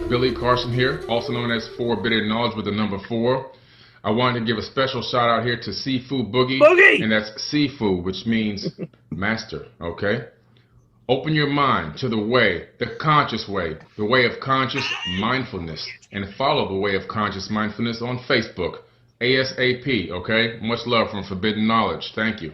Billy Carson here, also known as Forbidden Knowledge with the number 4. I wanted to give a special shout out here to Sifu Boggie, and that's Sifu, which means master, okay? Open your mind to the way, the conscious way, the way of conscious mindfulness, and follow the way of conscious mindfulness on Facebook, ASAP, okay? Much love from Forbidden Knowledge. Thank you.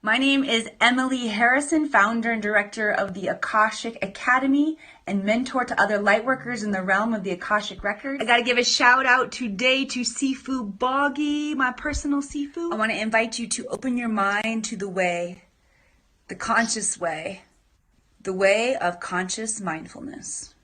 My name is Emily Harrison, founder and director of the Akashic Academy and mentor to other lightworkers in the realm of the Akashic Records. I gotta give a shout out today to Sifu Boggie, my personal Sifu. I wanna invite you to open your mind to the way, the conscious way, the way of conscious mindfulness.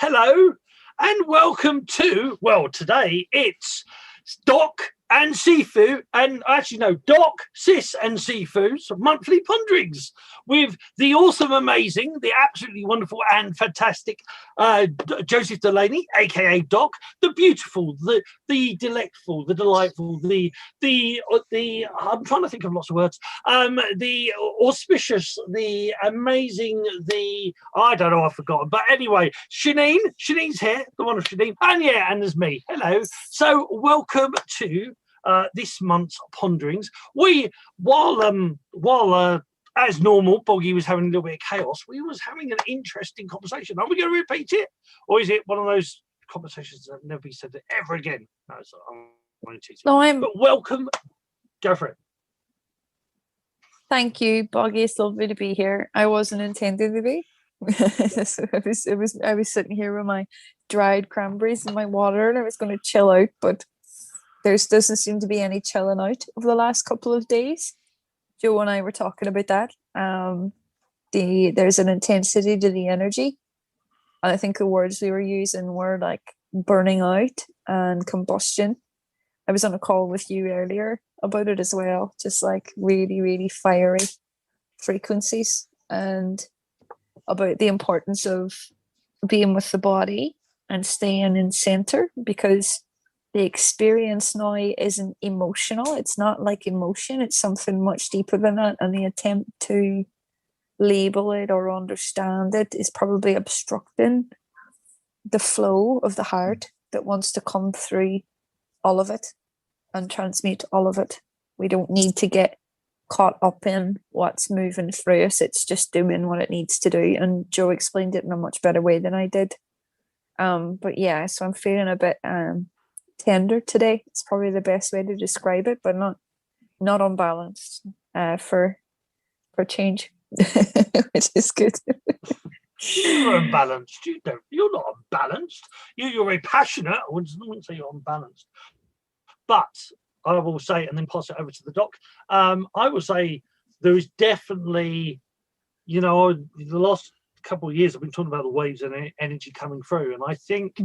Hello and welcome to, well, today it's Doc and Sifu, and actually no, Doc, Sis and Sifu's monthly ponderings with the awesome, amazing, the absolutely wonderful and fantastic Joseph Delaney, aka Doc, the beautiful, the delectful, the delightful, the I'm trying to think of lots of words, the auspicious, the amazing, the I don't know, I've forgotten, but anyway, Seanin's here, the one of Seanin, and yeah, and there's me. Hello. So welcome to this month's ponderings. We while as normal, Boggie was having a little bit of chaos. We was having an interesting conversation. Are we going to repeat it, or is it one of those conversations that never be said ever again? No, so but welcome. Go for it. Thank you, Boggie. It's lovely to be here. I wasn't intending to be. I was sitting here with my dried cranberries and my water, and I was going to chill out, but there doesn't seem to be any chilling out over the last couple of days. Joe and I were talking about that. There's an intensity to the energy, and I think the words we were using were like burning out and combustion. I was on a call with you earlier about it as well, just like really, really fiery frequencies, and about the importance of being with the body and staying in center, because the experience now isn't emotional. It's not like emotion. It's something much deeper than that. And the attempt to label it or understand it is probably obstructing the flow of the heart that wants to come through all of it and transmute all of it. We don't need to get caught up in what's moving through us. It's just doing what it needs to do. And Joe explained it in a much better way than I did. But yeah, so I'm feeling a bit tender today. It's probably the best way to describe it, but not unbalanced for change, which is good. You're unbalanced. You're not unbalanced. You're very passionate. I wouldn't say you're unbalanced, but I will say, and then pass it over to the Doc. I will say there is definitely, the last couple of years I've been talking about the waves and energy coming through, and I think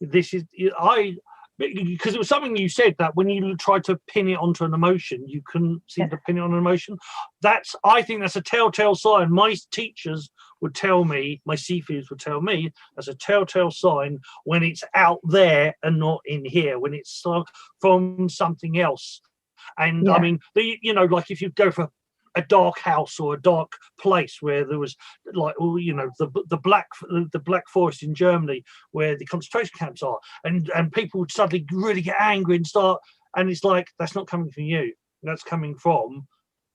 this is because it was something you said that when you tried to pin it onto an emotion, you couldn't seem to pin it on an emotion. I think that's a telltale sign. My teachers would tell me, my Sifus would tell me, that's a telltale sign when it's out there and not in here, when it's from something else. And I mean, like if you go for a dark house or a dark place where there was like, the black forest in Germany where the concentration camps are, and people would suddenly really get angry and start, and it's like, that's not coming from you, that's coming from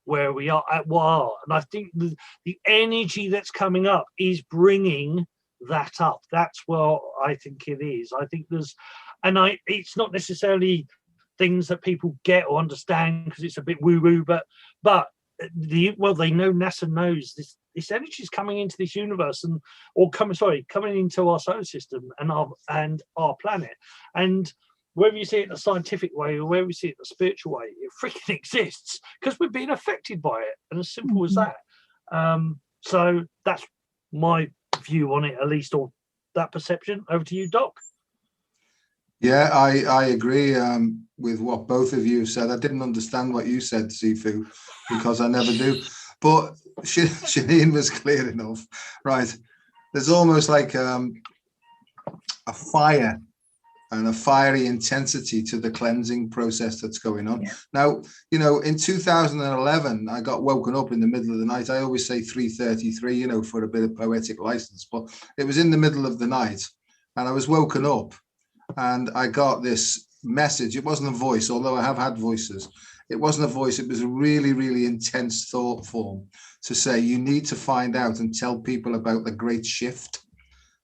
where we are at war. And I think the energy that's coming up is bringing that up. That's what I think it is. I think it's not necessarily things that people get or understand because it's a bit woo-woo, but they know, NASA knows this energy is coming into this universe coming into our solar system and our planet. And whether you see it in a scientific way or whether you see it in a spiritual way, it freaking exists because we're being affected by it. And as simple as that. So that's my view on it, at least, or that perception. Over to you, Doc. Yeah, I agree with what both of you said. I didn't understand what you said, Sifu, because I never do. But Seanin was clear enough, right? There's almost like a fire and a fiery intensity to the cleansing process that's going on. Yeah. Now, you know, in 2011, I got woken up in the middle of the night. I always say 3:33, you know, for a bit of poetic license, but it was in the middle of the night and I was woken up and I got this message. It wasn't a voice, although I have had voices. It wasn't a voice. It was a really, really intense thought form to say, you need to find out and tell people about the great shift.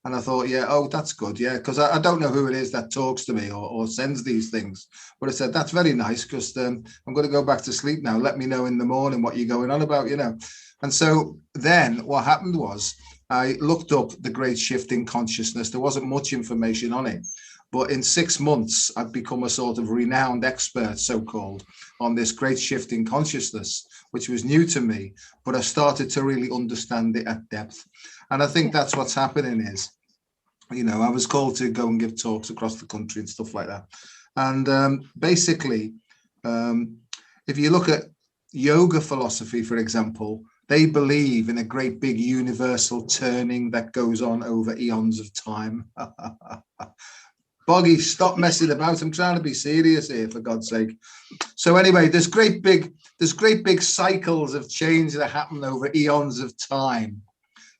And I thought, yeah, oh, that's good. Yeah, because I don't know who it is that talks to me or sends these things. But I said, that's very nice because I'm going to go back to sleep now. Let me know in the morning what you're going on about, you know. And so then what happened was I looked up the great shift in consciousness. There wasn't much information on it. But in 6 months, I'd become a sort of renowned expert, so-called, on this great shift in consciousness, which was new to me. But I started to really understand it at depth. And I think that's what's happening is, you know, I was called to go and give talks across the country and stuff like that. And basically, if you look at yoga philosophy, for example, they believe in a great big universal turning that goes on over eons of time. Boggie, stop messing about. I'm trying to be serious here, for God's sake. So anyway, there's great big cycles of change that happen over eons of time,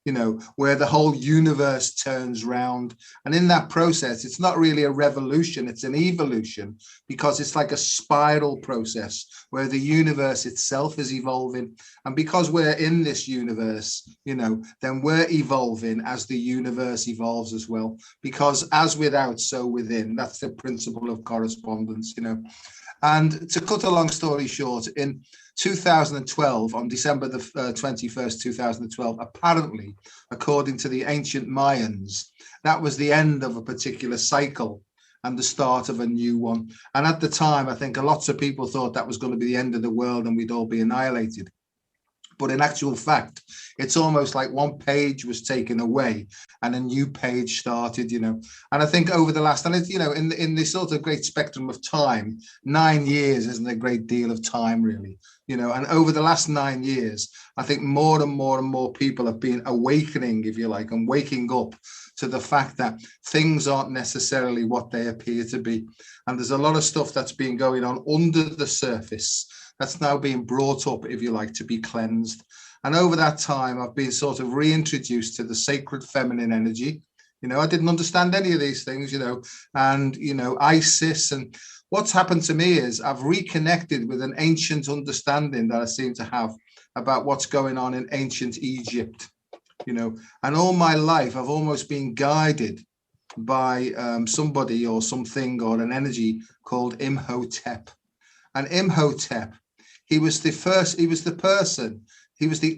you know, where the whole universe turns round. And in that process, it's not really a revolution, it's an evolution, because it's like a spiral process where the universe itself is evolving. And because we're in this universe, you know, then we're evolving as the universe evolves as well. Because as without, so within. That's the principle of correspondence, you know. And to cut a long story short, in 2012, on December the 21st, 2012, apparently, according to the ancient Mayans, that was the end of a particular cycle and the start of a new one. And at the time, I think lots of people thought that was going to be the end of the world and we'd all be annihilated. But in actual fact, it's almost like one page was taken away and a new page started, you know. And I think over the last, and it's, you know, in this sort of great spectrum of time, 9 years isn't a great deal of time, really, you know. And over the last 9 years, I think more and more and more people have been awakening, if you like, and waking up to the fact that things aren't necessarily what they appear to be. And there's a lot of stuff that's been going on under the surface that's now being brought up, if you like, to be cleansed. And over that time, I've been sort of reintroduced to the sacred feminine energy. You know, I didn't understand any of these things, you know, and, you know, Isis. And what's happened to me is I've reconnected with an ancient understanding that I seem to have about what's going on in ancient Egypt, you know. And all my life, I've almost been guided by somebody or something or an energy called Imhotep. And Imhotep, he was the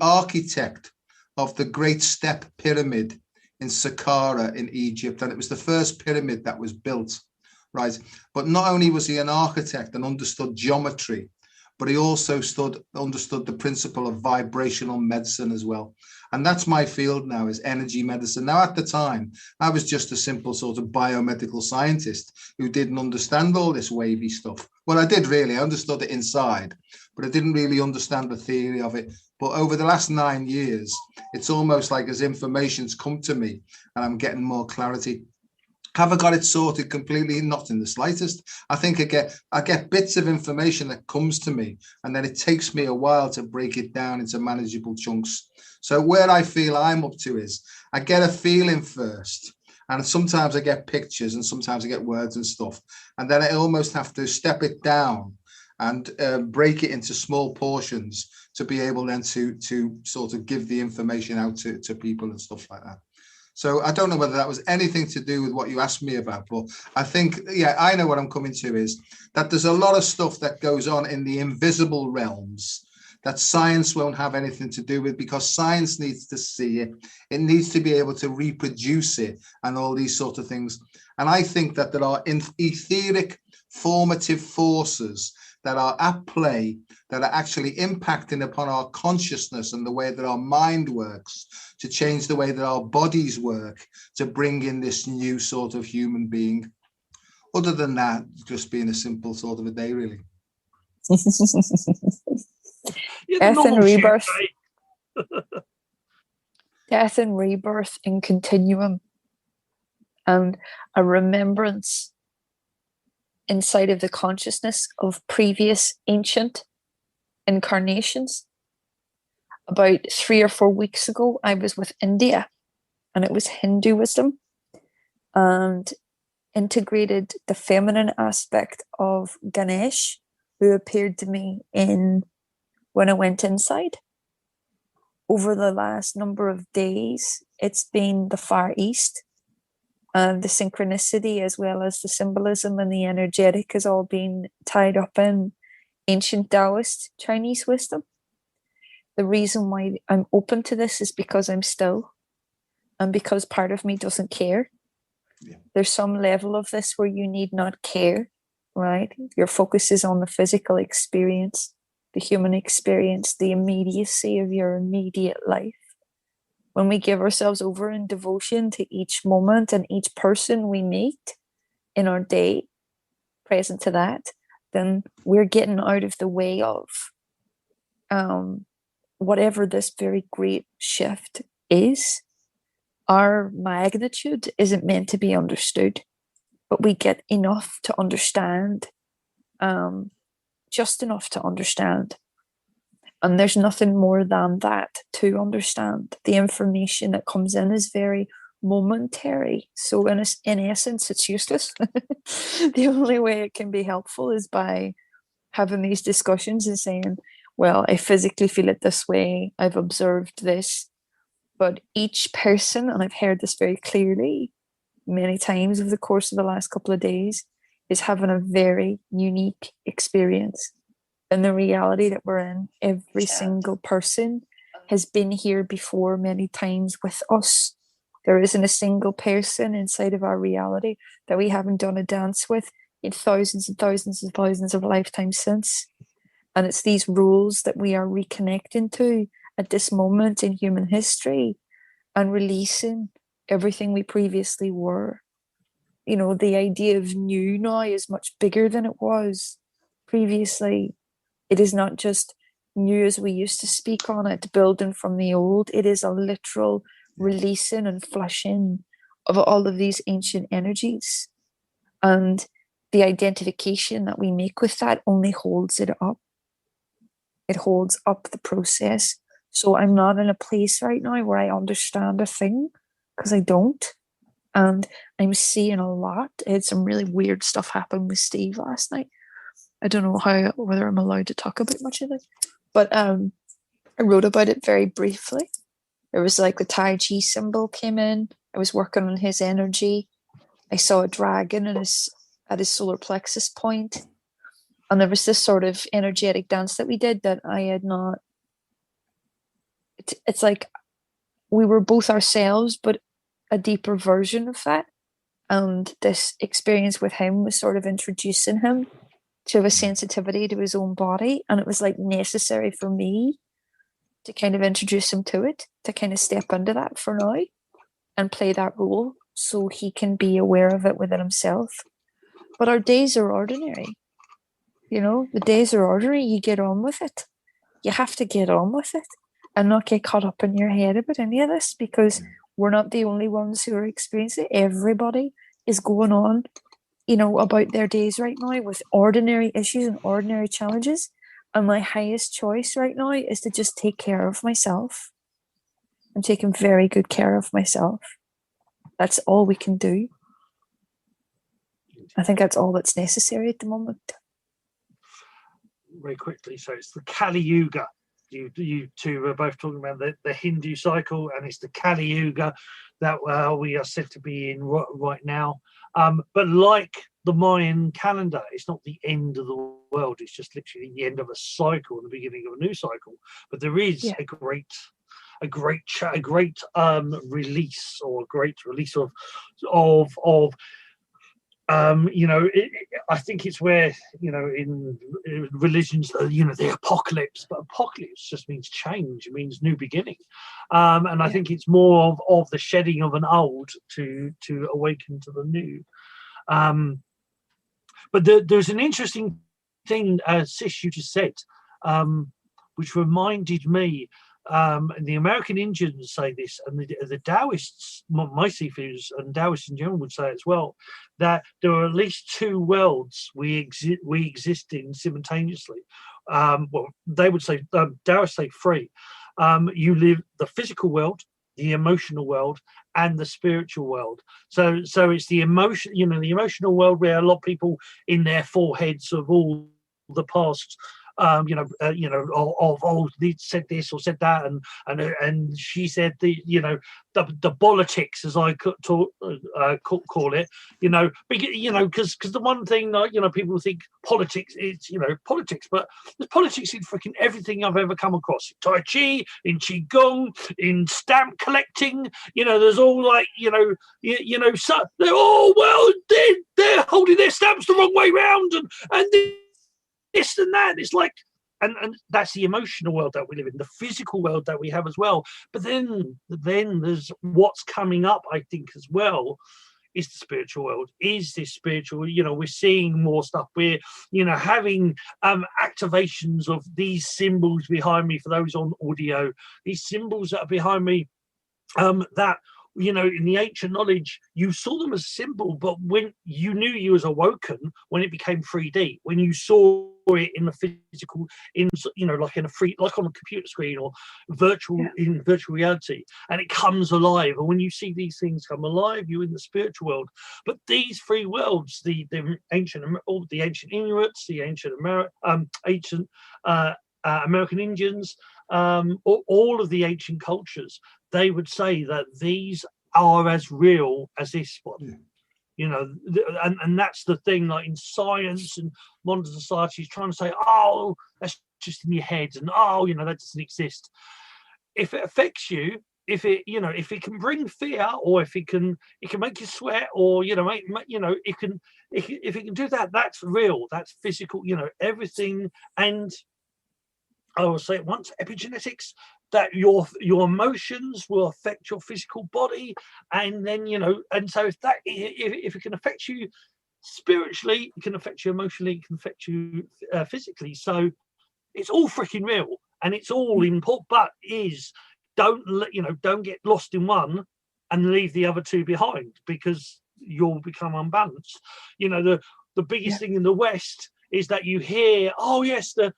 architect of the Great Step Pyramid in Saqqara in Egypt. And it was the first pyramid that was built, right? But not only was he an architect and understood geometry, but he also understood the principle of vibrational medicine as well. And that's my field now, is energy medicine. Now, at the time, I was just a simple sort of biomedical scientist who didn't understand all this wavy stuff. Well, I did really. I understood it inside, but I didn't really understand the theory of it. But over the last 9 years, it's almost like as information's come to me and I'm getting more clarity. Have I got it sorted completely? Not in the slightest. I think I get bits of information that comes to me, and then it takes me a while to break it down into manageable chunks. So where I feel I'm up to is I get a feeling first, and sometimes I get pictures and sometimes I get words and stuff. And then I almost have to step it down and break it into small portions to be able then to sort of give the information out to people and stuff like that. So I don't know whether that was anything to do with what you asked me about, but I think, yeah, I know what I'm coming to is that there's a lot of stuff that goes on in the invisible realms that science won't have anything to do with, because science needs to see it. It needs to be able to reproduce it and all these sort of things. And I think that there are etheric formative forces that are at play that are actually impacting upon our consciousness and the way that our mind works, to change the way that our bodies work, to bring in this new sort of human being. Other than that, just being a simple sort of a day, really. Death and rebirth. Death and rebirth in continuum, and a remembrance inside of the consciousness of previous ancient incarnations. About 3 or 4 weeks ago, I was with India, and it was Hindu wisdom, and integrated the feminine aspect of Ganesh, who appeared to me when I went inside. Over the last number of days, it's been the Far East, and the synchronicity as well as the symbolism and the energetic has all been tied up in ancient Taoist Chinese wisdom. The reason why I'm open to this is because I'm still, and because part of me doesn't care. Yeah. There's some level of this where you need not care, right? Your focus is on the physical experience, the human experience, the immediacy of your immediate life. When we give ourselves over in devotion to each moment and each person we meet in our day, present to that, then we're getting out of the way of whatever this very great shift is. Our magnitude isn't meant to be understood, but we get enough to understand, just enough to understand. And there's nothing more than that to understand. The information that comes in is very momentary. So in essence, it's useless. The only way it can be helpful is by having these discussions and saying, well, I physically feel it this way. I've observed this. But each person, and I've heard this very clearly many times over the course of the last couple of days, is having a very unique experience. And the reality that we're in, every single person has been here before many times with us. There isn't a single person inside of our reality that we haven't done a dance with in thousands and thousands and thousands of lifetimes since. And it's these rules that we are reconnecting to at this moment in human history and releasing everything we previously were. You know, the idea of new now is much bigger than it was previously. It is not just new as we used to speak on it, building from the old. It is a literal releasing and flushing of all of these ancient energies. And the identification that we make with that only holds it up. It holds up the process. So I'm not in a place right now where I understand a thing, because I don't. And I'm seeing a lot. I had some really weird stuff happen with Steve last night. I don't know whether I'm allowed to talk about much of it, but I wrote about it very briefly. There was like the Tai Chi symbol came in. I was working on his energy. I saw a dragon at his solar plexus point. And there was this sort of energetic dance that we did that I had not. It's like we were both ourselves, but a deeper version of that. And this experience with him was sort of introducing him to a sensitivity to his own body. And it was like necessary for me to kind of introduce him to it, to kind of step into that for now and play that role so he can be aware of it within himself. But our days are ordinary. You know, the days are ordinary. You get on with it. You have to get on with it and not get caught up in your head about any of this, because we're not the only ones who are experiencing it. Everybody is going on, you know, about their days right now with ordinary issues and ordinary challenges. And my highest choice right now is to just take care of myself. I'm taking very good care of myself. That's all we can do. I think that's all that's necessary at the moment. Very quickly, so it's the Kali Yuga. you two were both talking about the Hindu cycle, and it's the Kali Yuga that we are said to be in right now. But like the Mayan calendar, it's not the end of the world. It's just literally the end of a cycle and the beginning of a new cycle. But there is a great release, or a great release of I think it's where, in religions, the apocalypse, but apocalypse just means change. It means new beginning. And I think it's more of the shedding of an old to awaken to the new. But there's an interesting thing, Sis, you just said, which reminded me. The American Indians say this, and the Taoists, my Sifus and Taoists in general would say as well, that there are at least two worlds we exist in simultaneously. Well, they would say, Taoists say three. You live the physical world, the emotional world, and the spiritual world. So it's the emotion, the emotional world where a lot of people in their foreheads of all the past. They said this or said that, and she said the politics, as I could call it, because the one thing that people think politics is politics, but there's politics in freaking everything I've ever come across. In Tai Chi, in Qigong, in stamp collecting, there's all so they're they're holding their stamps the wrong way round, and this and that. It's like, and that's the emotional world that we live in, the physical world that we have as well. But then there's what's coming up, I think, as well, is the spiritual world. Is this spiritual? We're seeing more stuff. We're having activations of these symbols behind me. For those on audio, these symbols that are behind me, that in the ancient knowledge, you saw them as a symbol, but when you knew you was awoken, when it became 3D, when you saw it in the physical, like in a like on a computer screen or in virtual reality, and it comes alive. And when you see these things come alive, you're in the spiritual world. But these three worlds, the ancient Inuits, the ancient American Indians, all of the ancient cultures, they would say that these are as real as this one. And that's the thing, like in science and modern society is trying to say, oh, that's just in your head, and that doesn't exist. If it affects you, if it can bring fear, or if it can make you sweat, or it can do that, that's real, that's physical, everything. And I will say it once, epigenetics, that your emotions will affect your physical body, and then and so if it can affect you spiritually, it can affect you emotionally, it can affect you physically. So it's all freaking real, and it's all important. But don't get lost in one and leave the other two behind, because you'll become unbalanced. The biggest thing in the West is that you hear, oh yes, the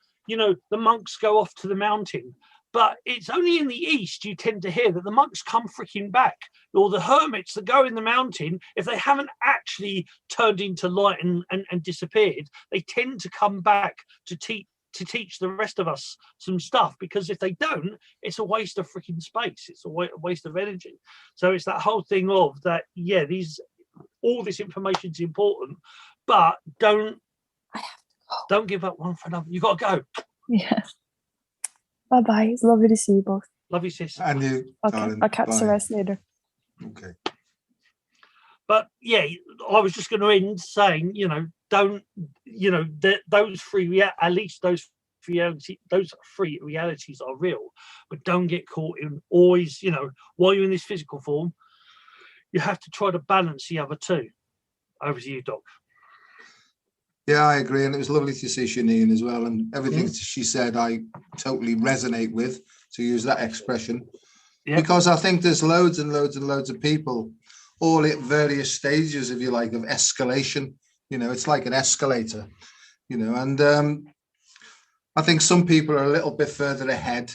monks go off to the mountain. But it's only in the East you tend to hear that the monks come freaking back, or the hermits that go in the mountain, if they haven't actually turned into light and disappeared, they tend to come back to teach the rest of us some stuff, because if they don't, it's a waste of freaking space. It's a waste of energy. So it's that whole thing of that, all this information is important, but don't give up one for another. You got to go. Yeah. Bye-bye. It's lovely to see you both. Love you, sis. And you, okay, darling. I'll catch the rest later. Okay. But I was just going to end saying, don't, those three, at least those three realities are real, but don't get caught in always, while you're in this physical form, you have to try to balance the other two. Over to you, Doc. Yeah, I agree. And it was lovely to see Seanin as well. And everything she said, I totally resonate with, to use that expression, because I think there's loads and loads and loads of people, all at various stages, if you like, of escalation. It's like an escalator, and I think some people are a little bit further ahead.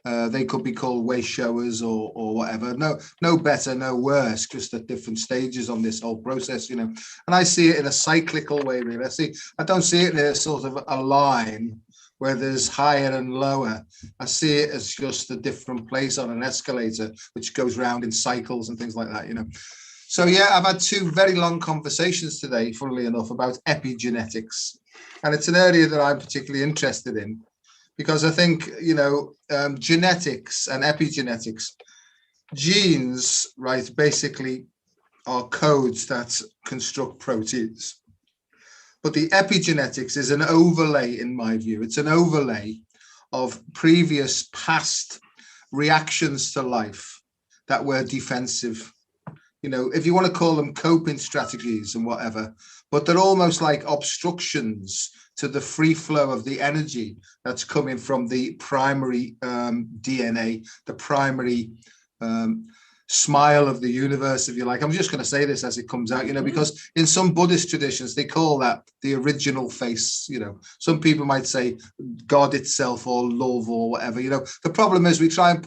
They could be called way showers or whatever. No better, no worse, just at different stages on this whole process, And I see it in a cyclical way, really. I don't see it in a sort of a line where there's higher and lower. I see it as just a different place on an escalator, which goes round in cycles and things like that, you know. So yeah, I've had two very long conversations today, funnily enough, about epigenetics. And it's an area that I'm particularly interested in, because I think, you know, genetics and epigenetics, genes, right, basically are codes that construct proteins. But the epigenetics is an overlay, in my view. It's an overlay of previous past reactions to life that were defensive. You know, if you want to call them coping strategies and whatever, but they're almost like obstructions to the free flow of the energy that's coming from the primary DNA, the primary smile of the universe, if you like. I'm just going to say this as it comes out, you know, because in some Buddhist traditions, they call that the original face, you know. Some people might say God itself or love or whatever, you know. The problem is we try and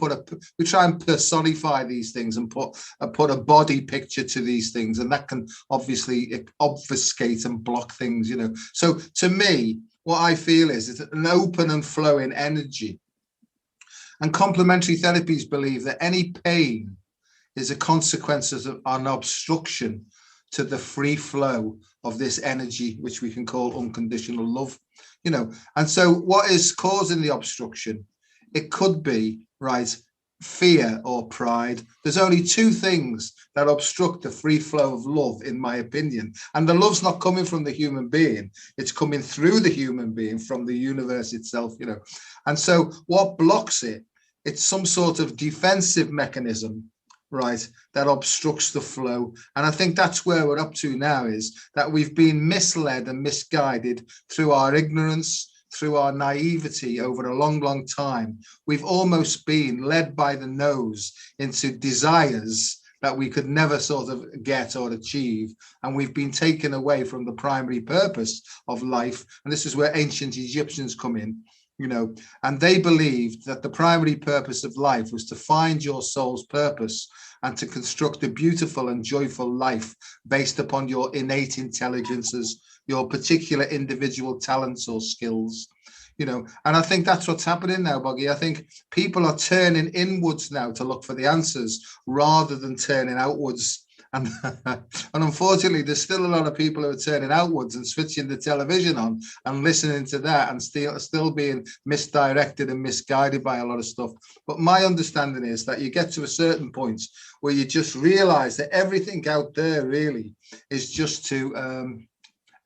personify these things and put a body picture to these things, and that can obviously obfuscate and block things, you know. So to me, what I feel is it's an open and flowing energy. And complementary therapies believe that any pain is a consequence of an obstruction to the free flow of this energy, which we can call unconditional love, you know. And so what is causing the obstruction? It could be, right, fear or pride. There's only two things that obstruct the free flow of love, in my opinion. And the love's not coming from the human being. It's coming through the human being from the universe itself, you know. And so what blocks it? It's some sort of defensive mechanism, right, that obstructs the flow. And I think that's where we're up to now, is that we've been misled and misguided through our ignorance, through our naivety over a long, long time. We've almost been led by the nose into desires that we could never sort of get or achieve. And we've been taken away from the primary purpose of life. And this is where ancient Egyptians come in. You know, and they believed that the primary purpose of life was to find your soul's purpose and to construct a beautiful and joyful life based upon your innate intelligences, your particular individual talents or skills, you know. And I think that's what's happening now, Boggie. I think people are turning inwards now to look for the answers rather than turning outwards. And unfortunately, there's still a lot of people who are turning outwards and switching the television on and listening to that and still being misdirected and misguided by a lot of stuff. But my understanding is that you get to a certain point where you just realize that everything out there really is just to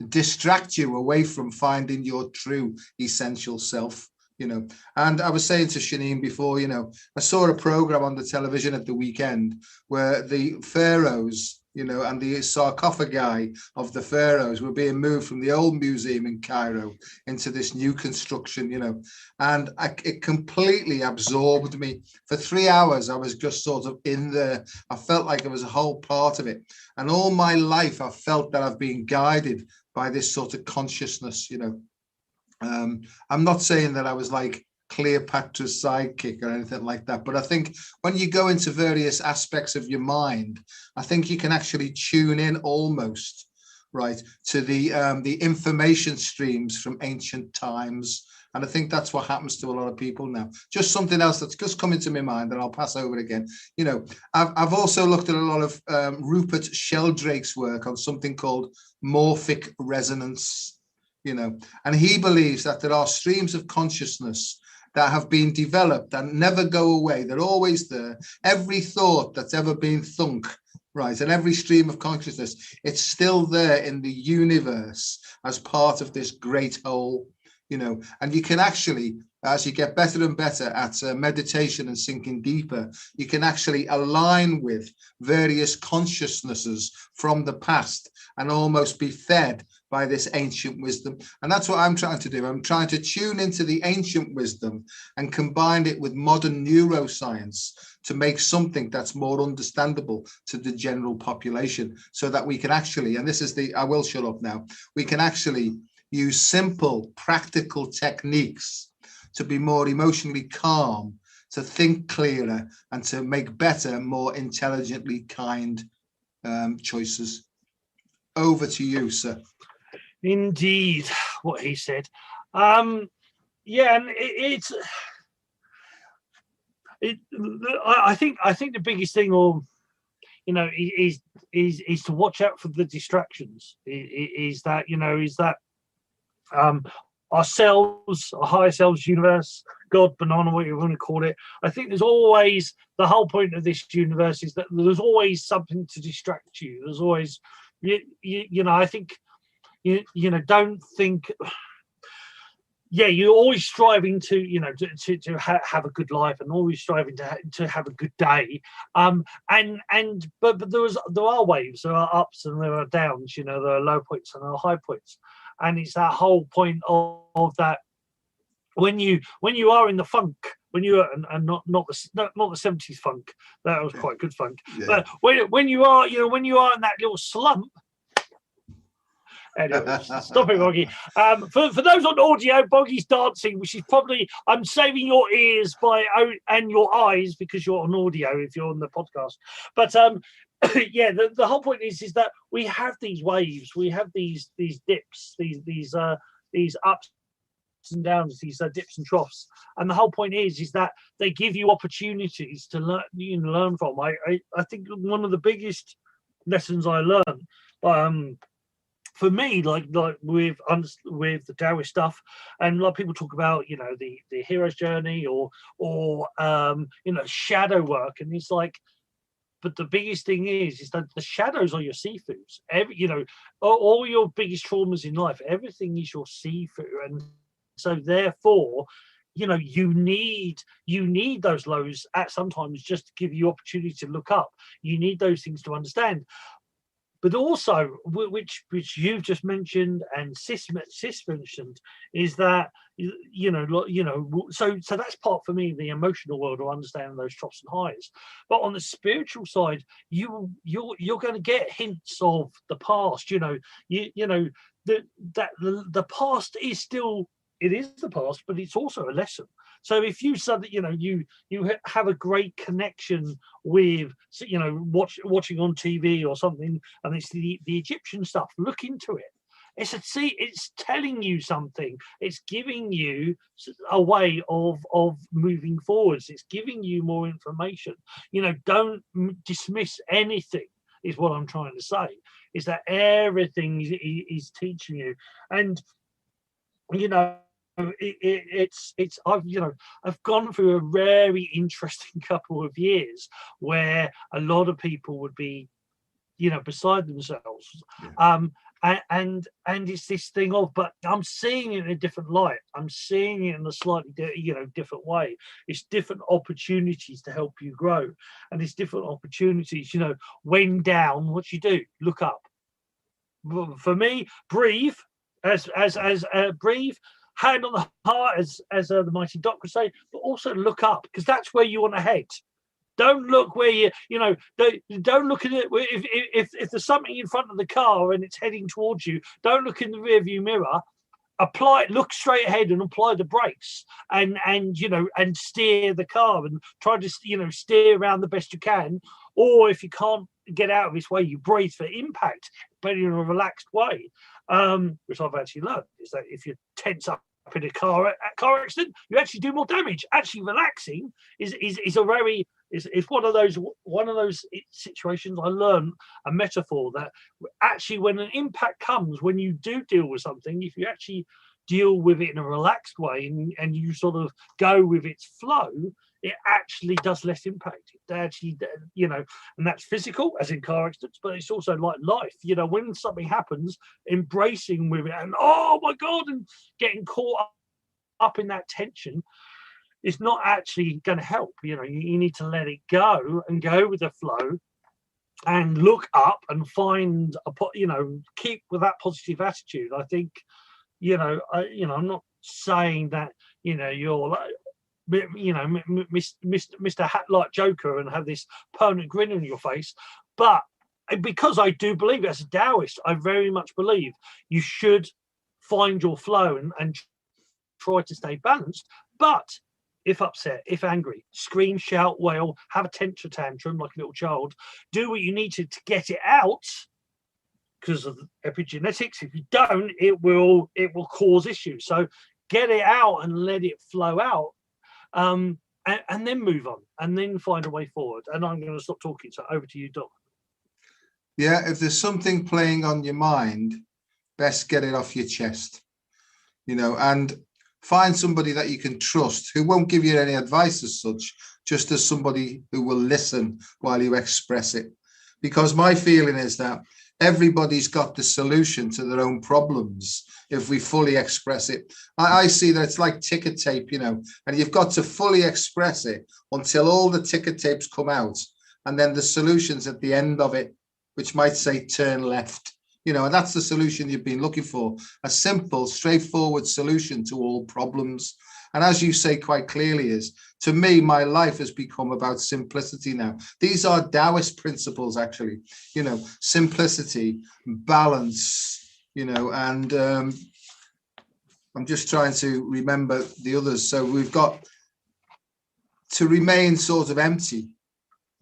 distract you away from finding your true essential self. You know, and I was saying to Seanin before, you know, I saw a program on the television at the weekend where the pharaohs, you know, and the sarcophagi of the pharaohs were being moved from the old museum in Cairo into this new construction, you know, and it completely absorbed me. For 3 hours, I was just sort of in there. I felt like it was a whole part of it. And all my life, I felt that I've been guided by this sort of consciousness, you know. I'm not saying that I was like Cleopatra's sidekick or anything like that, but I think when you go into various aspects of your mind, I think you can actually tune in almost, right, to the information streams from ancient times. And I think that's what happens to a lot of people now. Just something else that's just come into my mind, and I'll pass over again. You know, I've also looked at a lot of Rupert Sheldrake's work on something called morphic resonance. You know, and he believes that there are streams of consciousness that have been developed and never go away. They're always there. Every thought that's ever been thunk, right, and every stream of consciousness, it's still there in the universe as part of this great whole, you know. And you can actually, as you get better and better at meditation and sinking deeper, you can actually align with various consciousnesses from the past and almost be fed by this ancient wisdom. And that's what I'm trying to do. I'm trying to tune into the ancient wisdom and combine it with modern neuroscience to make something that's more understandable to the general population, so that we can actually, and this is the, I will shut up now, we can actually use simple, practical techniques to be more emotionally calm, to think clearer, and to make better, more intelligently kind choices. Over to you, sir. Indeed, what he said. yeah, and I think the biggest thing, or is to watch out for the distractions. Is that ourselves, our higher selves, universe, God, banana, what you want to call it. I think there's always, the whole point of this universe is that there's always something to distract you. There's always, I think, don't think. Yeah, you're always striving to, to have a good life, and always striving to have a good day. But there are waves, there are ups and there are downs. There are low points and there are high points, and it's that whole point of that when you are in the funk, when you are, and not the 70s funk, that was quite good funk. Yeah. But when you are, when you are in that little slump. Anyway, stop it, Boggie. For those on audio, Boggie's dancing, which is probably, I'm saving your ears and your eyes because you're on audio if you're on the podcast. But yeah, the whole point is that we have these waves, we have these dips, these ups and downs, these dips and troughs, and the whole point is that they give you opportunities to learn from. I think one of the biggest lessons I learned. For me, like with the Taoist stuff, and a lot of people talk about the hero's journey or shadow work, and it's like, but the biggest thing is that the shadows are your Sifus. All your biggest traumas in life, everything is your Sifu, and so therefore, you need those lows at sometimes just to give you opportunity to look up. You need those things to understand. But also, which you've just mentioned and Sis mentioned, is that so that's part for me, the emotional world, of understanding those troughs and highs. But on the spiritual side, you're going to get hints of the past. The past is still, it is the past, but it's also a lesson. So if you said that you have a great connection with watching on TV or something, and it's the Egyptian stuff, look into it. It's telling you something. It's giving you a way of moving forwards. It's giving you more information. Don't dismiss anything. Is what I'm trying to say. Is that everything is teaching you, and I've gone through a very interesting couple of years where a lot of people would be beside themselves, and it's this thing of, but I'm seeing it in a different light. I'm seeing it in a slightly different way. It's different opportunities to help you grow, and it's different opportunities. When down, what you do, look up. For me, breathe, as breathe. Hand on the heart, as the mighty Doc would say, but also look up, because that's where you want to head. Don't look where don't look at it. If there's something in front of the car and it's heading towards you, don't look in the rearview mirror. Look straight ahead and apply the brakes, and steer the car and try to steer around the best you can. Or if you can't get out of this way, you brace for impact, but in a relaxed way. Which I've actually learned is that if you tense up in a car accident, you actually do more damage. Actually, relaxing is one of those situations. I learned a metaphor that actually, when an impact comes, when you do deal with something, if you actually deal with it in a relaxed way and you sort of go with its flow, it actually does less impact. It actually, and that's physical, as in car accidents, but it's also like life. When something happens, embracing with it and oh my God, and getting caught up in that tension is not actually going to help. You need to let it go and go with the flow and look up and find keep with that positive attitude. I think, I'm not saying that, you're like, Mr. Hat-like Joker and have this permanent grin on your face, but because I do believe, as a Taoist, I very much believe you should find your flow and try to stay balanced. But if upset, if angry, scream, shout, wail, have a tantrum like a little child, do what you need to get it out, because of epigenetics. If you don't, it will cause issues. So get it out and let it flow out, and then move on, and then find a way forward. And I'm going to stop talking. So over to you, Doc. Yeah, if there's something playing on your mind, best get it off your chest, and find somebody that you can trust who won't give you any advice as such, just as somebody who will listen while you express it. Because my feeling is that everybody's got the solution to their own problems if we fully express it. I see that it's like ticker tape, and you've got to fully express it until all the ticker tapes come out, and then the solution's at the end of it, which might say turn left, and that's the solution you've been looking for, a simple, straightforward solution to all problems. And as you say quite clearly, to me, my life has become about simplicity now. These are Taoist principles, actually, simplicity, balance, and I'm just trying to remember the others. So we've got to remain sort of empty,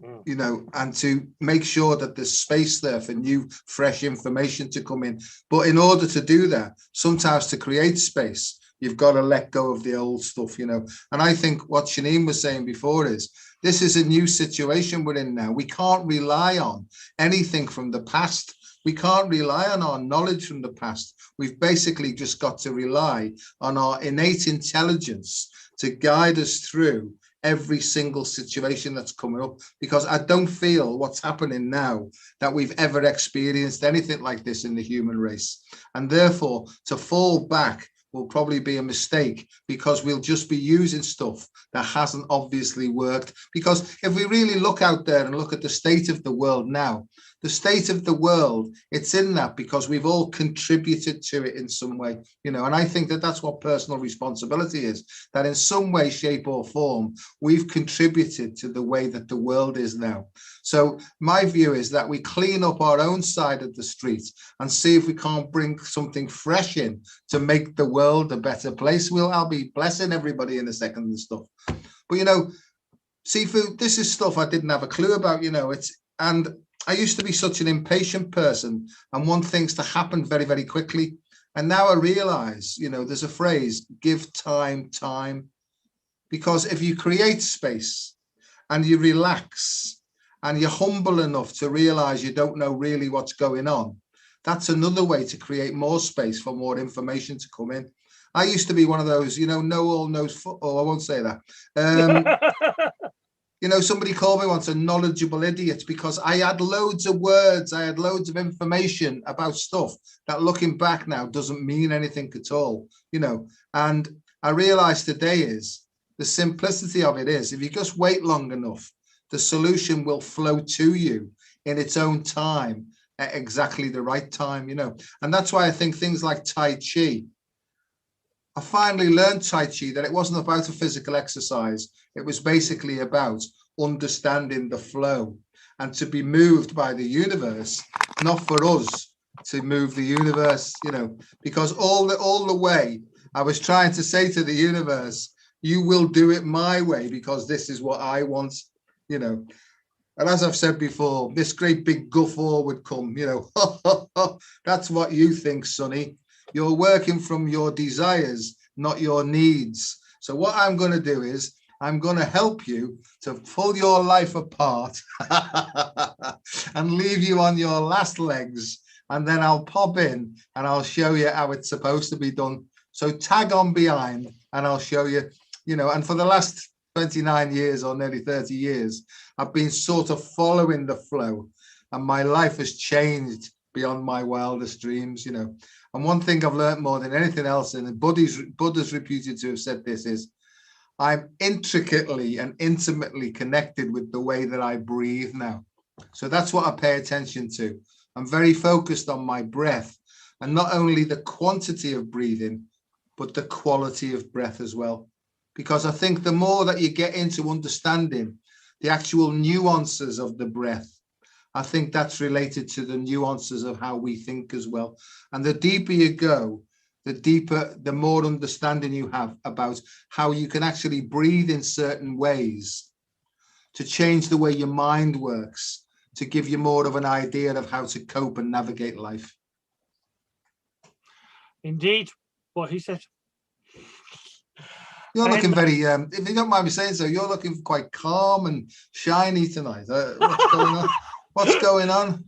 and to make sure that there's space there for new, fresh information to come in. But in order to do that, sometimes to create space, you've got to let go of the old stuff, And I think what Seanin was saying before is, this is a new situation we're in now. We can't rely on anything from the past. We can't rely on our knowledge from the past. We've basically just got to rely on our innate intelligence to guide us through every single situation that's coming up, because I don't feel what's happening now that we've ever experienced anything like this in the human race. And therefore, to fall back will probably be a mistake, because we'll just be using stuff that hasn't obviously worked. Because if we really look out there and look at the state of the world now, the state of the world, it's in that because we've all contributed to it in some way, and I think that that's what personal responsibility is, that in some way, shape or form, we've contributed to the way that the world is now. So my view is that we clean up our own side of the street and see if we can't bring something fresh in to make the world a better place. I'll be blessing everybody in a second and stuff. But, Sifu, this is stuff I didn't have a clue about, and I used to be such an impatient person and want things to happen very, very quickly. And now I realize, there's a phrase, give time. Because if you create space and you relax and you're humble enough to realize you don't know really what's going on, that's another way to create more space for more information to come in. I used to be one of those, know all, knows, I won't say that. Somebody called me once a knowledgeable idiot because I had loads of words, I had loads of information about stuff that looking back now doesn't mean anything at all, and I realized today is the simplicity of it is, if you just wait long enough, the solution will flow to you in its own time at exactly the right time, and that's why I think things like Tai Chi, I finally learned Tai Chi, that it wasn't about a physical exercise. It was basically about understanding the flow and to be moved by the universe, not for us to move the universe, because all the way I was trying to say to the universe, you will do it my way because this is what I want, And as I've said before, this great big guffaw would come, that's what you think, Sonny. You're working from your desires, not your needs. So what I'm going to do is I'm going to help you to pull your life apart and leave you on your last legs. And then I'll pop in and I'll show you how it's supposed to be done. So tag on behind and I'll show you, and for the last 29 years or nearly 30 years, I've been sort of following the flow and my life has changed beyond my wildest dreams, And one thing I've learned more than anything else, and Buddha's reputed to have said this, is I'm intricately and intimately connected with the way that I breathe now. So that's what I pay attention to. I'm very focused on my breath, and not only the quantity of breathing, but the quality of breath as well. Because I think the more that you get into understanding the actual nuances of the breath, I think that's related to the nuances of how we think as well. And the deeper you go, the more understanding you have about how you can actually breathe in certain ways to change the way your mind works, to give you more of an idea of how to cope and navigate life. Indeed, what he said. You're looking very, if you don't mind me saying so, you're looking quite calm and shiny tonight. What's going on? What's going on?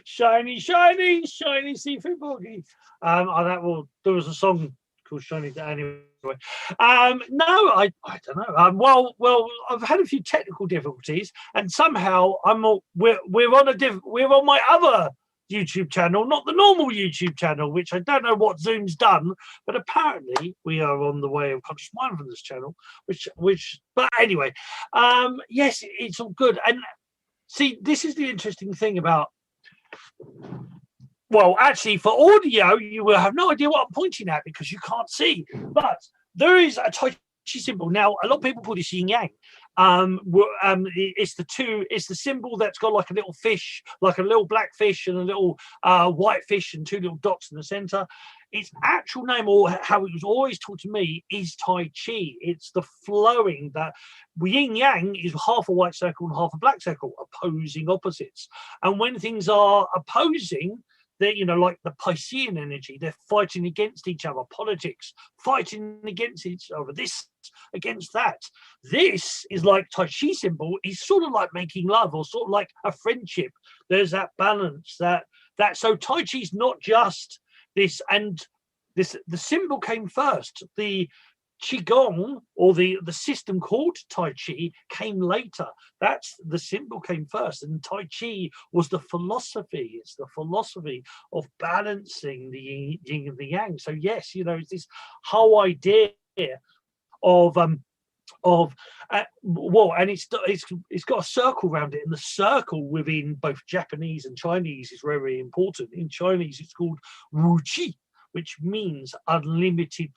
Shiny, shiny, shiny Seafood Boggie. There was a song called Shiny. Anyway, no, I don't know. Well, I've had a few technical difficulties, and somehow we're on my other YouTube channel, not the normal YouTube channel, which I don't know what Zoom's done, but apparently we are on the way of conscious mindfulness channel, but anyway, yes, it's all good. And see, this is the interesting thing about, well, actually for audio, you will have no idea what I'm pointing at because you can't see, but there is a Tai Chi symbol. Now, a lot of people call this yin yang. It's the symbol that's got like a little fish, like a little black fish and a little white fish and two little dots in the center. Its actual name, or how it was always taught to me, is Tai Chi. It's the flowing, that yin yang is half a white circle and half a black circle, opposing opposites. And when things are opposing, they're, like the Piscean energy, they're fighting against each other, politics, fighting against each other, this against that. This is like Tai Chi symbol is sort of like making love, or sort of like a friendship. There's that balance, that so Tai Chi is not just this, and the symbol came first. The Qigong, or the system called Tai Chi, came later. That's the symbol came first, and Tai Chi was the philosophy. It's the philosophy of balancing the yin and the yang. So yes, it's this whole idea of and it's got a circle around it, and the circle within both Japanese and Chinese is very, very important. In Chinese, it's called Wu Qi, which means unlimited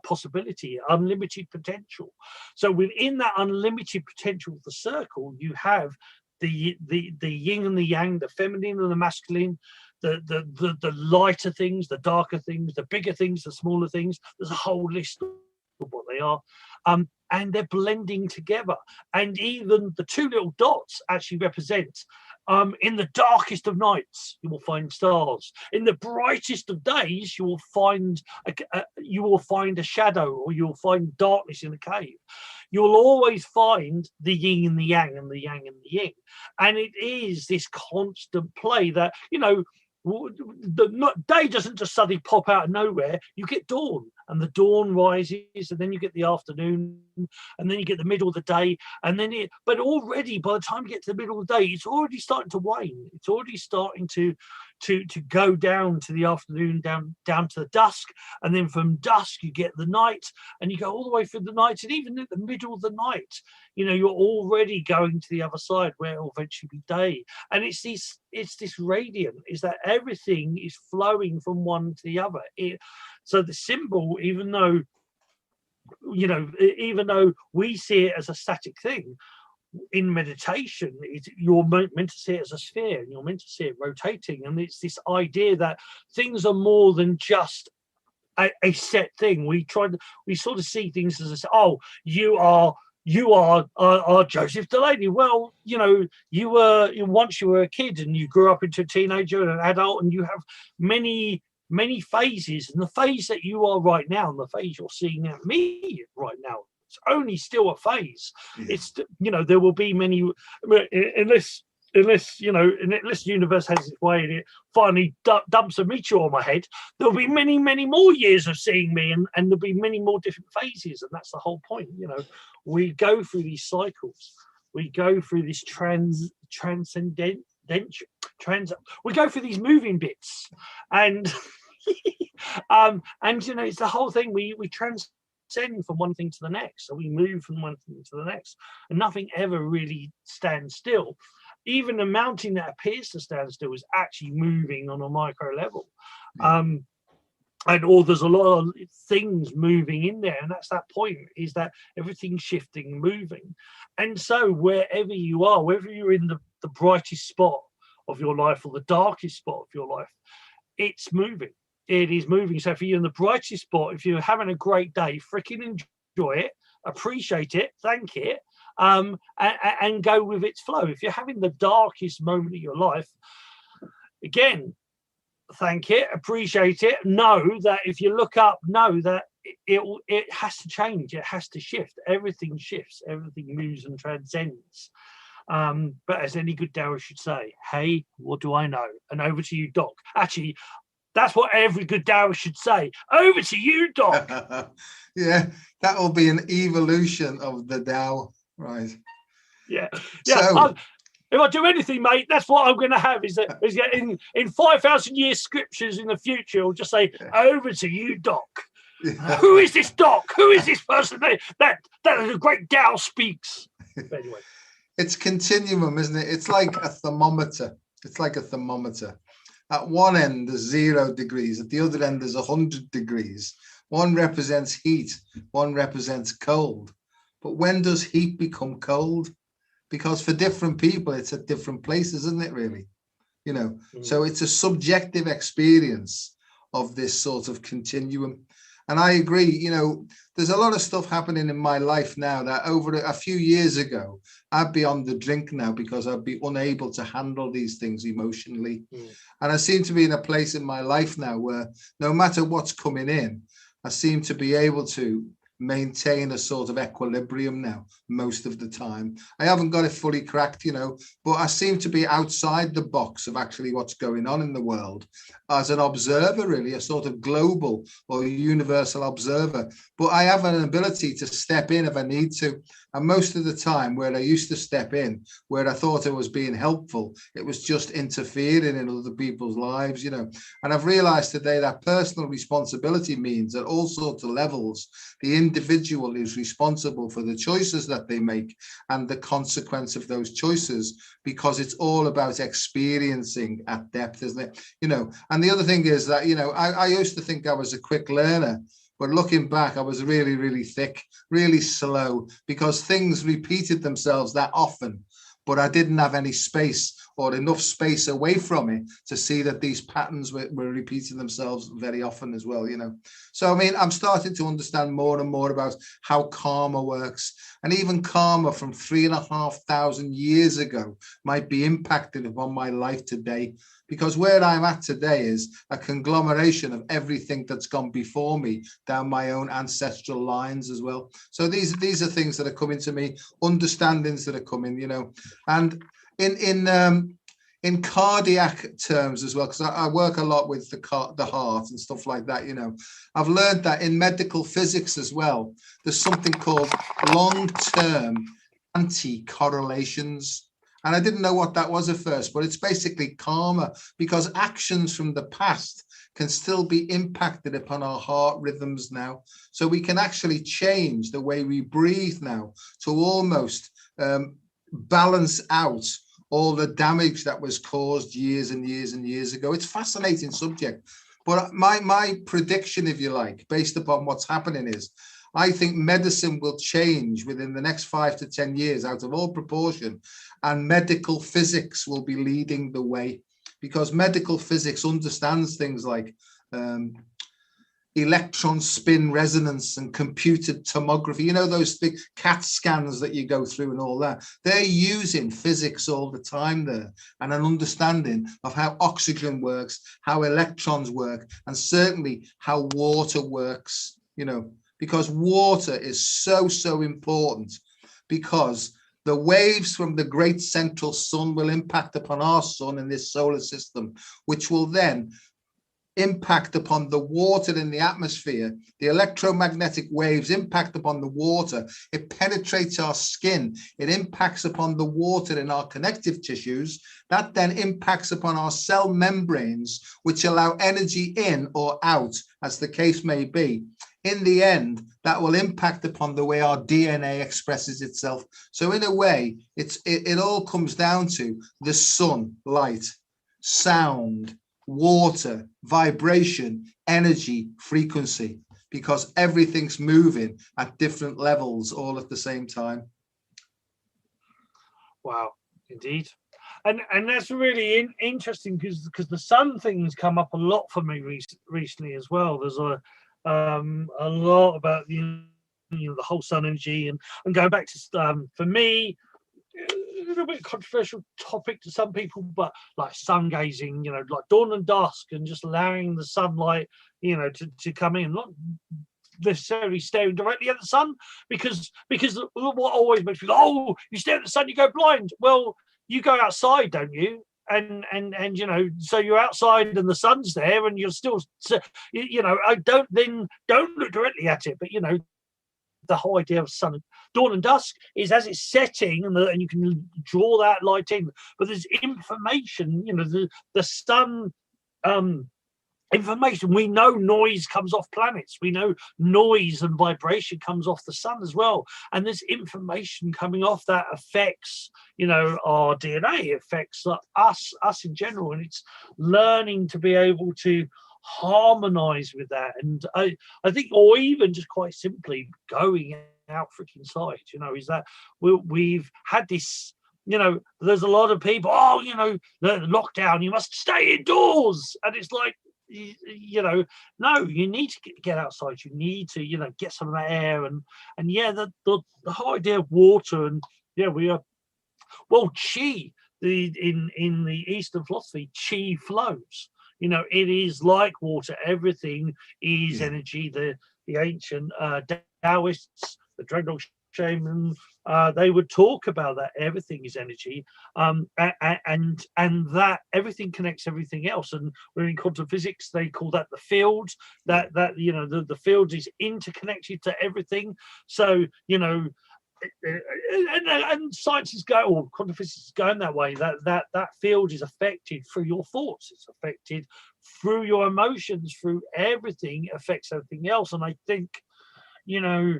possibility, unlimited potential. So within that unlimited potential of the circle, you have the yin and the yang, the feminine and the masculine, the lighter things, the darker things, the bigger things, the smaller things. There's a whole list of what they are. And they're blending together. And even the two little dots actually represent, in the darkest of nights, you will find stars. In the brightest of days, you will find a shadow, or you'll find darkness in a cave. You'll always find the yin and the yang, and the yang and the yin. And it is this constant play that, the day doesn't just suddenly pop out of nowhere. You get dawn, and the dawn rises, and then you get the afternoon, and then you get the middle of the day, and then but already by the time you get to the middle of the day, it's already starting to wane. It's already starting to go down to the afternoon, down to the dusk, and then from dusk you get the night, and you go all the way through the night, and even at the middle of the night, you're already going to the other side where it will eventually be day. And it's this radiant, is that everything is flowing from one to the other. So the symbol, even though we see it as a static thing, in meditation, you're meant to see it as a sphere, and you're meant to see it rotating. And it's this idea that things are more than just a set thing. We sort of see things as you are Joseph Delaney. Well, you were a kid, and you grew up into a teenager and an adult, and you have many phases. And the phase that you are right now, and the phase you're seeing at me right now, it's only still a phase. It's there will be many, unless the universe has its way and it finally dumps a meteor on my head, there'll be many more years of seeing me, and there'll be many more different phases. And that's the whole point. We go through these cycles, we go through this we go through these moving bits, and it's the whole thing. We transcend from one thing to the next, so we move from one thing to the next, and nothing ever really stands still. Even the mountain that appears to stand still is actually moving on a micro level. There's a lot of things moving in there, and that's that point, is that everything's shifting and moving. And so wherever you are, whether you're in the brightest spot of your life or the darkest spot of your life, it's moving. It is moving. So if you're in the brightest spot, if you're having a great day, freaking enjoy it, appreciate it, thank it, and go with its flow. If you're having the darkest moment of your life, again, thank it, appreciate it, know that if you look up, know that it has to change. It has to shift. Everything shifts. Everything moves and transcends. But as any good Taoist should say, hey, what do I know? And over to you, Doc. Actually, that's what every good Taoist should say. Over to you, Doc. Yeah, that will be an evolution of the Tao, right? Yeah. So, if I do anything, mate, that's what I'm going to have. Is in 5,000 years scriptures in the future, I'll just say, over to you, Doc. Yeah. Who is this Doc? Who is this person that the great Tao speaks? But anyway, it's continuum, isn't it? It's like a thermometer. It's like a thermometer. At one end, there's 0 degrees. At the other end, there's 100 degrees. One represents heat. One represents cold. But when does heat become cold? Because for different people, it's at different places, isn't it, really? You know, so it's a subjective experience of this sort of continuum. And I agree, you know, there's a lot of stuff happening in my life now that over a few years ago, I'd be on the drink now because I'd be unable to handle these things emotionally. And I seem to be in a place in my life now where no matter what's coming in, I seem to be able to maintain a sort of equilibrium now most of the time. I haven't got it fully cracked, you know, but I seem to be outside the box of actually what's going on in the world as an observer, really, a sort of global or universal observer. But I have an ability to step in if I need to. And most of the time where I used to step in, where I thought I was being helpful, it was just interfering in other people's lives, you know. And I've realized today that personal responsibility means at all sorts of levels, the individual is responsible for the choices that they make and the consequence of those choices, because it's all about experiencing at depth, isn't it? You know, and the other thing is that, you know, I used to think I was a quick learner. But looking back, I was really, really thick, really slow, because things repeated themselves that often, but I didn't have any space or enough space away from it to see that these patterns were repeating themselves very often as well, you know. So, I mean, I'm starting to understand more and more about how karma works. And even karma from 3,500 years ago might be impacted upon my life today. Because where I'm at today is a conglomeration of everything that's gone before me down my own ancestral lines as well. So these are things that are coming to me, understandings that are coming, you know, and in cardiac terms as well, because I work a lot with the heart and stuff like that, you know. I've learned that in medical physics as well, there's something called long-term anti-correlations. And I didn't know what that was at first, but it's basically karma, because actions from the past can still be impacted upon our heart rhythms now. So we can actually change the way we breathe now to almost balance out all the damage that was caused years and years and years ago. It's a fascinating subject. But my prediction, if you like, based upon what's happening is, I think medicine will change within the next 5 to 10 years out of all proportion, and medical physics will be leading the way, because medical physics understands things like electron spin resonance and computed tomography. You know, those big CAT scans that you go through and all that. They're using physics all the time there, and an understanding of how oxygen works, how electrons work, and certainly how water works, you know. Because water is so important, because the waves from the great central sun will impact upon our sun in this solar system, which will then impact upon the water in the atmosphere. The electromagnetic waves impact upon the water. It penetrates our skin. It impacts upon the water in our connective tissues. That then impacts upon our cell membranes, which allow energy in or out, as the case may be. In the end, that will impact upon the way our DNA expresses itself. So in a way, it all comes down to the sun, light, sound, water, vibration, energy, frequency, because everything's moving at different levels all at the same time. Wow, indeed. And that's really interesting, because the sun thing's come up a lot for me recently as well. There's a lot about the whole sun energy, and going back to for me, a little bit controversial topic to some people, but like sun gazing, like dawn and dusk, and just allowing the sunlight, to come in. Not necessarily staring directly at the sun, because what always makes me go, oh, you stare at the sun, you go blind. Well, you go outside, don't you? And you know, so you're outside and the sun's there, and you're still, you know, I don't look directly at it, but you know, the whole idea of sun, dawn and dusk is as it's setting, and you can draw that light in. But there's information, you know, the sun, information. We know noise comes off planets. We know noise and vibration comes off the sun as well. And there's information coming off that affects, you know, our DNA, affects us in general. And it's learning to be able to harmonize with that. And I think, or even just quite simply going out freaking side, you know, is that we've had this, you know, there's a lot of people, oh, you know, the lockdown, you must stay indoors. And it's like, you know, no, you need to get outside. You need to, you know, get some of that air. And yeah, the whole idea of water, and yeah, we are, well, chi, in the Eastern philosophy, chi flows. You know, it is like water. Everything is energy. The ancient Taoists, the Dreadnought shaman, they would talk about that. Everything is energy, and that everything connects everything else. And when in quantum physics, they call that the field. That you know, the field is interconnected to everything. So you know. And science is going, or quantum physics is going that way. That field is affected through your thoughts. It's affected through your emotions. Through everything affects everything else. And I think, you know,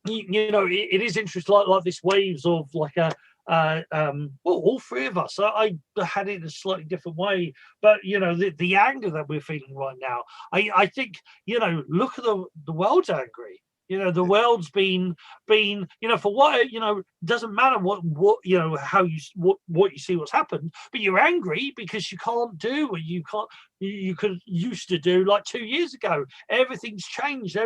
it is interesting. Like this waves of like a. Well, all three of us. I had it in a slightly different way, but you know, the anger that we're feeling right now. I think, you know, look at the world's angry. You know, the world's been, you know, for what, you know, doesn't matter what, you know, how you, what you see what's happened, but you're angry because you can't do what you could used to do like 2 years ago. Everything's changed.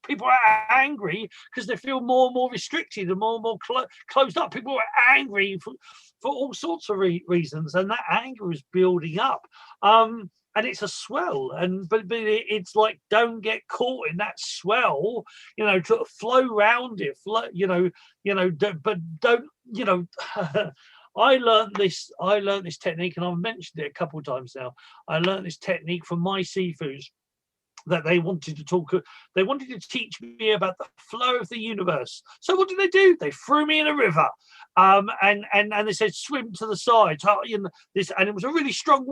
People are angry because they feel more and more restricted and more and more closed up. People are angry for all sorts of reasons, and that anger is building up. And it's a swell, but it's like, don't get caught in that swell, you know, to flow around it, but don't, you know. I learned this technique, and I've mentioned it a couple of times now. I learned this technique from my Sifus, that they wanted to teach me about the flow of the universe. So what did they do? They threw me in a river, and they said swim to the side. And it was a really strong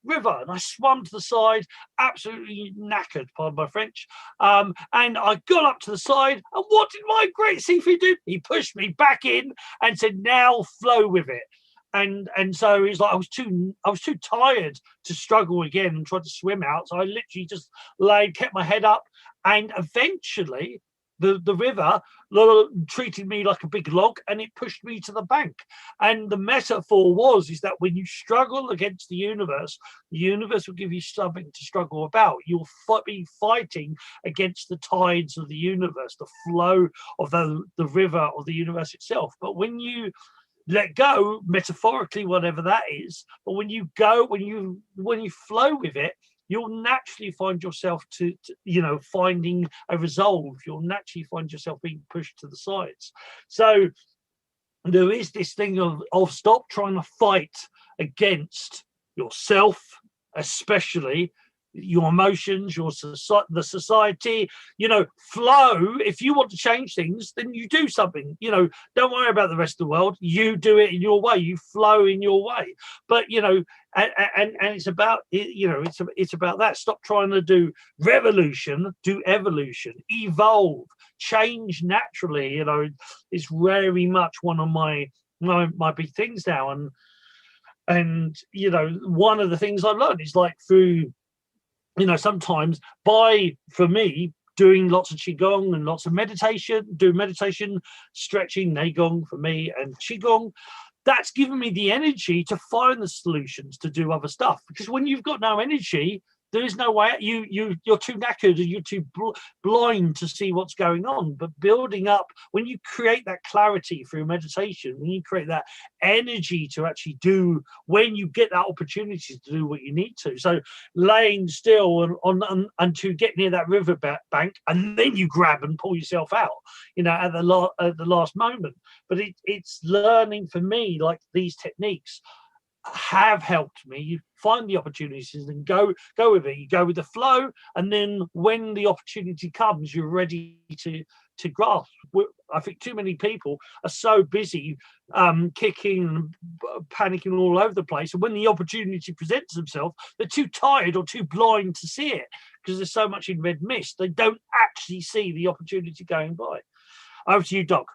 river, and I swam to the side, absolutely knackered, pardon my French. And I got up to the side, and what did my great Sifu do? He pushed me back in and said, "Now flow with it." And so it's like I was too tired to struggle again and try to swim out. So I literally just kept my head up, and eventually the river treated me like a big log, and it pushed me to the bank. And the metaphor is that when you struggle against the universe will give you something to struggle about. You'll be fighting against the tides of the universe, the flow of the river of the universe itself. But when you let go, metaphorically, whatever that is, but when you flow with it, you'll naturally find yourself to you know, finding a resolve. You'll naturally find yourself being pushed to the sides. So there is this thing of stop trying to fight against yourself, especially your emotions, the society, you know, flow. If you want to change things, then you do something, you know, don't worry about the rest of the world. You do it in your way, you flow in your way. But, you know, and it's about, you know, it's about that. Stop trying to do revolution, do evolution, evolve, change naturally. You know, it's very much one of my big things now. And, you know, one of the things I've learned is like through, you know, sometimes for me, doing lots of Qigong and lots of meditation, stretching, Neigong for me, and Qigong, that's given me the energy to find the solutions to do other stuff. Because when you've got no energy, There is no way. You're too knackered and you're too blind to see what's going on. But building up, when you create that clarity through meditation, when you create that energy to actually do, when you get that opportunity to do what you need to. So laying still and to get near that river bank, and then you grab and pull yourself out, at the last moment. But it's learning for me, like these techniques have helped me. You find the opportunities and go with it. You go with the flow, and then when the opportunity comes, you're ready to grasp. I think too many people are so busy kicking and panicking all over the place, and when the opportunity presents themselves, they're too tired or too blind to see it because there's so much in red mist. They don't actually see the opportunity going by. Over to you, Doc.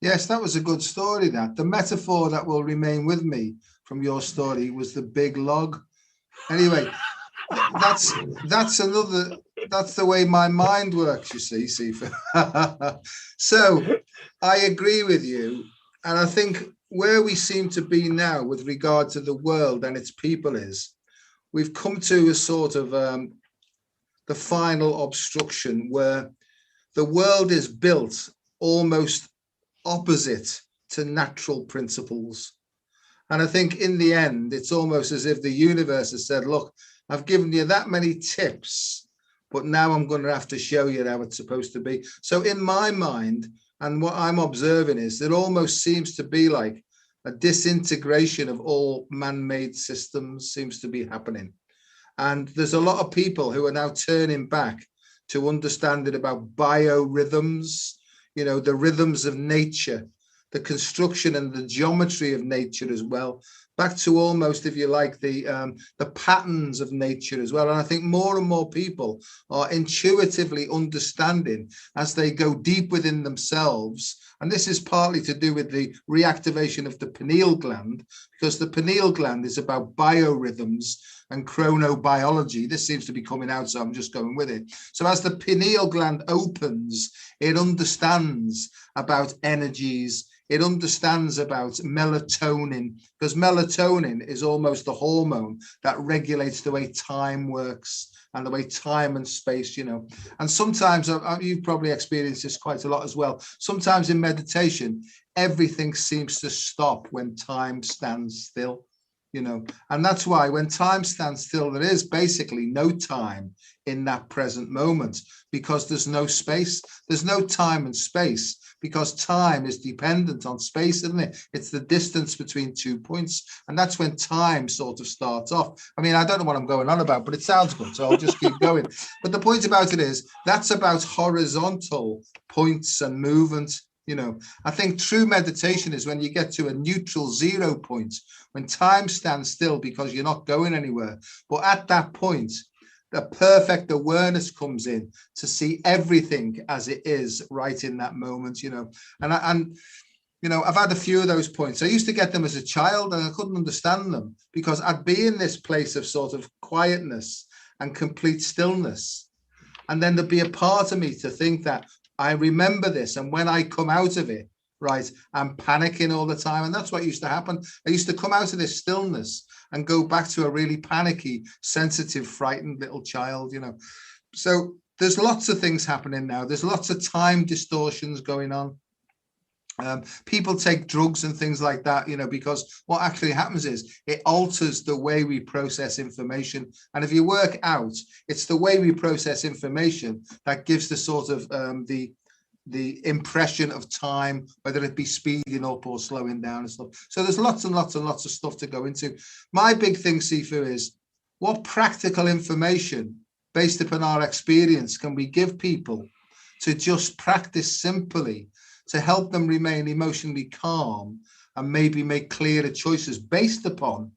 Yes, that was a good story. That the metaphor that will remain with me from your story was the big log. Anyway, that's the way my mind works, you see, Sifu. So I agree with you, and I think where we seem to be now with regard to the world and its people is we've come to a sort of the final obstruction where the world is built almost opposite to natural principles. And I think in the end, it's almost as if the universe has said, look, I've given you that many tips, but now I'm going to have to show you how it's supposed to be. So in my mind, and what I'm observing is it almost seems to be like a disintegration of all man-made systems seems to be happening. And there's a lot of people who are now turning back to understanding about biorhythms, the rhythms of nature, the construction and the geometry of nature as well, back to almost, if you like, the patterns of nature as well. And I think more and more people are intuitively understanding as they go deep within themselves. And this is partly to do with the reactivation of the pineal gland, because the pineal gland is about biorhythms and chronobiology. This seems to be coming out, so I'm just going with it. So as the pineal gland opens, it understands about energies. It understands about melatonin, because melatonin is almost the hormone that regulates the way time works and the way time and space, And sometimes, you've probably experienced this quite a lot as well. Sometimes in meditation, everything seems to stop when time stands still. And that's why when time stands still, there is basically no time in that present moment, because there's no space. There's no time and space because time is dependent on space, isn't it? It's the distance between 2 points. And that's when time sort of starts off. I mean, I don't know what I'm going on about, but it sounds good, so I'll just keep going. But the point about it is that's about horizontal points and movement. I think true meditation is when you get to a neutral 0 point, when time stands still because you're not going anywhere. But at that point, the perfect awareness comes in to see everything as it is right in that moment, And I've had a few of those points. I used to get them as a child and I couldn't understand them because I'd be in this place of sort of quietness and complete stillness. And then there'd be a part of me to think that I remember this, and when I come out of it, right, I'm panicking all the time. And that's what used to happen. I used to come out of this stillness and go back to a really panicky, sensitive, frightened little child, So there's lots of things happening now. There's lots of time distortions going on. People take drugs and things like that, because what actually happens is it alters the way we process information. And if you work out, it's the way we process information that gives the sort of the impression of time, whether it be speeding up or slowing down and stuff. So there's lots and lots and lots of stuff to go into. My big thing, Sifu, is what practical information based upon our experience can we give people to just practice simply to help them remain emotionally calm and maybe make clearer choices based upon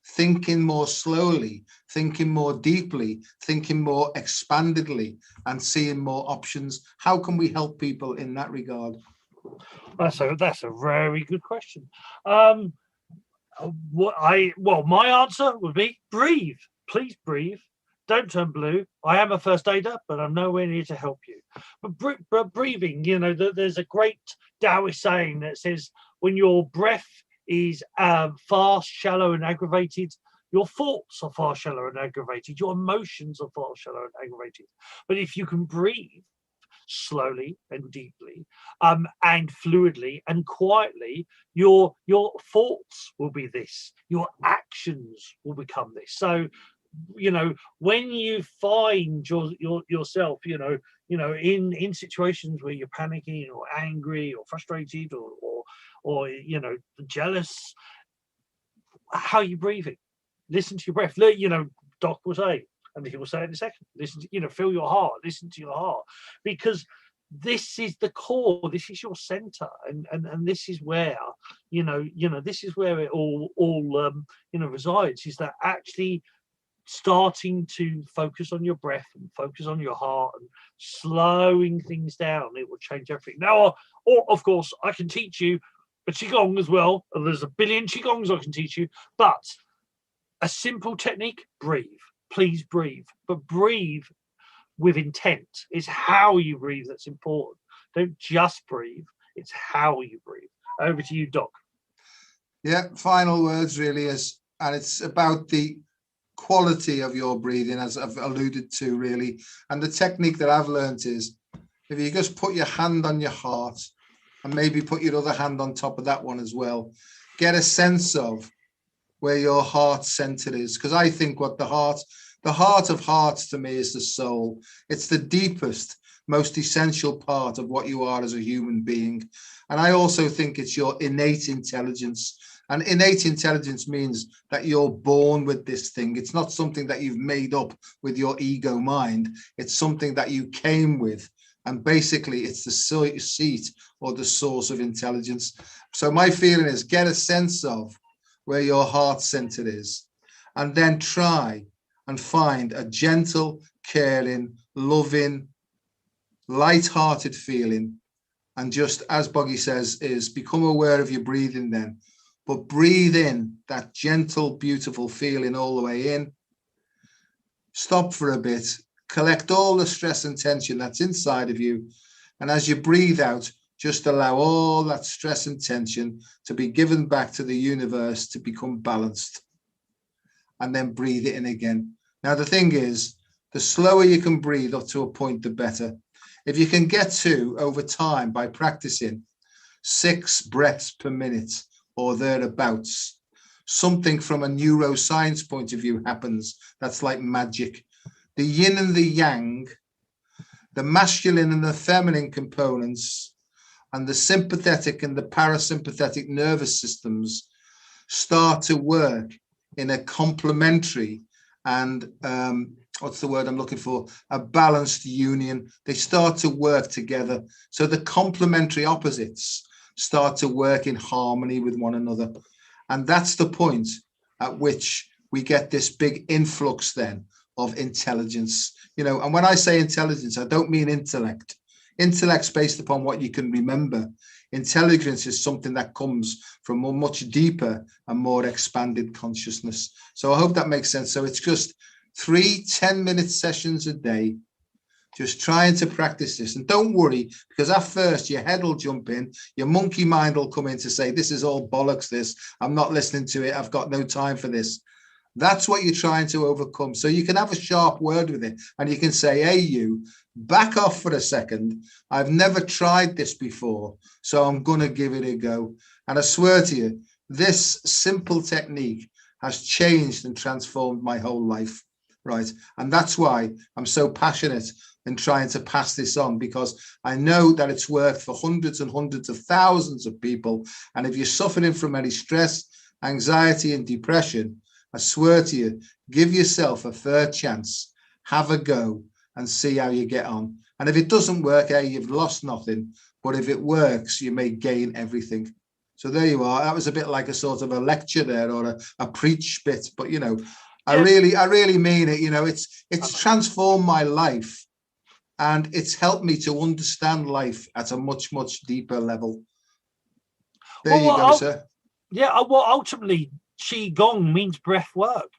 thinking more slowly, thinking more deeply, thinking more expandedly, and seeing more options. How can we help people in that regard? That's a very good question. My answer would be breathe. Please breathe. Don't turn blue. I am a first aider, but I'm nowhere near to help you. But breathing, there's a great Taoist saying that says when your breath is fast, shallow, and aggravated, Your thoughts are far shallower and aggravated. Your emotions are far shallower and aggravated. But if you can breathe slowly and deeply, and fluidly and quietly, your thoughts will be this. Your actions will become this. So, when you find yourself, in situations where you're panicking or angry or frustrated or jealous, how are you breathing? Listen to your breath. Doc will say, and he will say it in a second, listen to, feel your heart, listen to your heart, because this is the core, this is your center, and this is where, this is where it all resides, is that actually starting to focus on your breath and focus on your heart and slowing things down. It will change everything. Now, or of course, I can teach you a qigong as well, and there's a billion qigongs I can teach you, but a simple technique: breathe. Please breathe, but breathe with intent. It's how you breathe that's important. Don't just breathe, it's how you breathe. Over to you, Doc. Yeah, final words really is, and it's about the quality of your breathing, as I've alluded to really. And the technique that I've learned is, if you just put your hand on your heart and maybe put your other hand on top of that one as well, get a sense of where your heart center is. Because I think what the heart of hearts to me is the soul. It's the deepest, most essential part of what you are as a human being. And I also think it's your innate intelligence. And innate intelligence means that you're born with this thing. It's not something that you've made up with your ego mind. It's something that you came with. And basically, it's the seat or the source of intelligence. So my feeling is, get a sense of where your heart center is, and then try and find a gentle, caring, loving, light-hearted feeling. And just as Boggie says, is become aware of your breathing then. But breathe in that gentle, beautiful feeling all the way in. Stop for a bit. Collect all the stress and tension that's inside of you. And as you breathe out, just allow all that stress and tension to be given back to the universe to become balanced. And then breathe it in again. Now, the thing is, the slower you can breathe up to a point, the better. If you can get to, over time, by practicing 6 breaths per minute or thereabouts, something from a neuroscience point of view happens that's like magic. The yin and the yang, the masculine and the feminine components, and the sympathetic and the parasympathetic nervous systems start to work in a complementary and what's the word I'm looking for? A balanced union. They start to work together. So the complementary opposites start to work in harmony with one another. And that's the point at which we get this big influx then of intelligence. And when I say intelligence, I don't mean intellect. Intellect's based upon what you can remember. Intelligence is something that comes from a much deeper and more expanded consciousness. So I hope that makes sense. So it's just 3 10-minute sessions a day, just trying to practice this. And don't worry, because at first your head will jump in, your monkey mind will come in to say, this is all bollocks, this. I'm not listening to it. I've got no time for this. That's what you're trying to overcome. So you can have a sharp word with it and you can say, hey, you, back off for a second. I've never tried this before, so I'm going to give it a go. And I swear to you, this simple technique has changed and transformed my whole life, right? And that's why I'm so passionate in trying to pass this on, because I know that it's worked for hundreds and hundreds of thousands of people. And if you're suffering from any stress, anxiety and depression, I swear to you, give yourself a fair chance, have a go and see how you get on. And if it doesn't work, hey, you've lost nothing. But if it works, you may gain everything. So there you are. That was a bit like a sort of a lecture there, or a preach bit. But, I really mean it. It's transformed my life, and it's helped me to understand life at a much, much deeper level. There you go, sir. Yeah, well, ultimately, Qigong means breath work,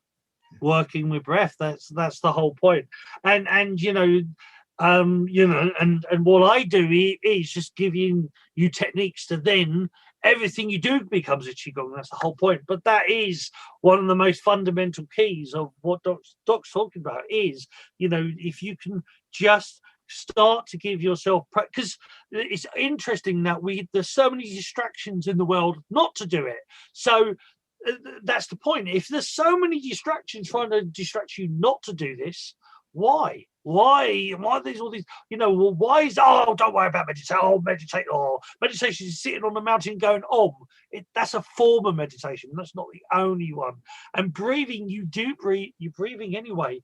working with breath. That's the whole point. And what I do is just giving you techniques to then everything you do becomes a qigong. That's the whole point. But that is one of the most fundamental keys of what Doc's talking about is, you know, if you can just start to give yourself, because it's interesting that there's so many distractions in the world not to do it. So that's the point. If there's so many distractions trying to distract you not to do this, why are these all these, you know, well, why is, oh, don't worry about meditation, meditation is sitting on the mountain going that's a form of meditation. That's not the only one. And breathing, you're breathing anyway,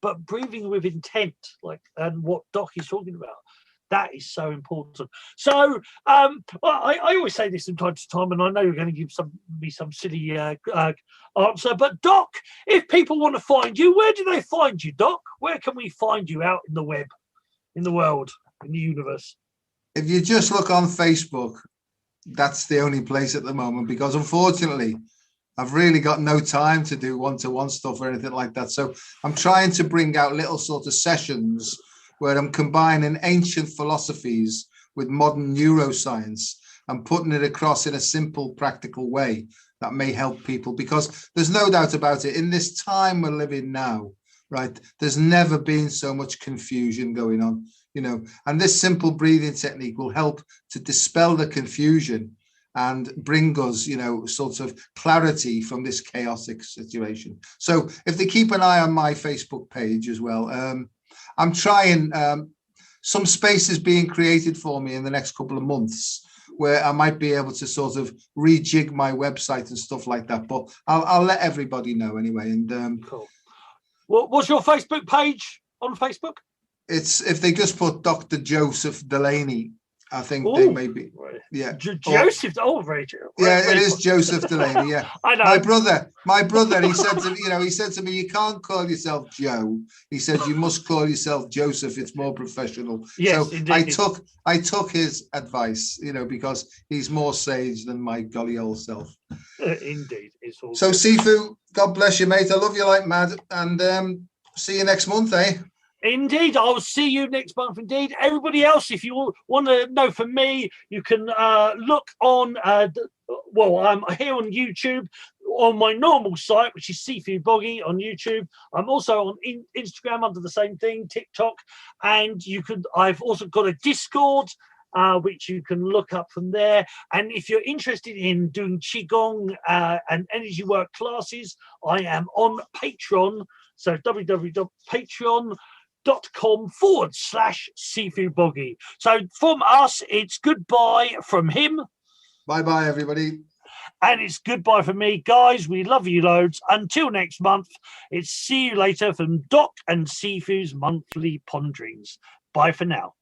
but breathing with intent, like, and what Doc is talking about, that is so important. So I always say this from time to time, and I know you're going to give me some silly answer, but Doc, if people want to find you, where do they find you, Doc? Where can we find you out in the web, in the world, in the universe? If you just look on Facebook, that's the only place at the moment, because unfortunately I've really got no time to do one-to-one stuff or anything like that. So I'm trying to bring out little sort of sessions where I'm combining ancient philosophies with modern neuroscience and putting it across in a simple, practical way that may help people, because there's no doubt about it. In this time we're living now, right, there's never been so much confusion going on, you know, and this simple breathing technique will help to dispel the confusion and bring us, you know, sort of clarity from this chaotic situation. So if they keep an eye on my Facebook page as well, I'm trying, some spaces being created for me in the next couple of months where I might be able to sort of rejig my website and stuff like that. But I'll let everybody know anyway. And cool. What's your Facebook page on Facebook? It's, if they just put Dr. Joseph Delaney, I think they may be, yeah. Joseph, very true. Yeah, it is Joseph Delaney. Yeah, I know. My brother. He said to me, he said to me, you can't call yourself Joe. He said you must call yourself Joseph. It's more professional. Yes, so indeed. I took his advice, because he's more sage than my golly old self. Indeed, it's all. So good. Sifu, God bless you, mate. I love you like mad, and see you next month, eh? Indeed, I'll see you next month. Indeed, everybody else, if you want to know from me, you can look on. I'm here on YouTube on my normal site, which is Sifu Boggie on YouTube. I'm also on Instagram under the same thing, TikTok, and I've also got a Discord, which you can look up from there. And if you're interested in doing Qigong and energy work classes, I am on Patreon. So www.patreon.com/Sifu Boggie. So from us, it's goodbye from him. Bye everybody. And it's goodbye from me. Guys, we love you loads. Until next month, it's see you later from Doc and Sifu's monthly ponderings. Bye for now.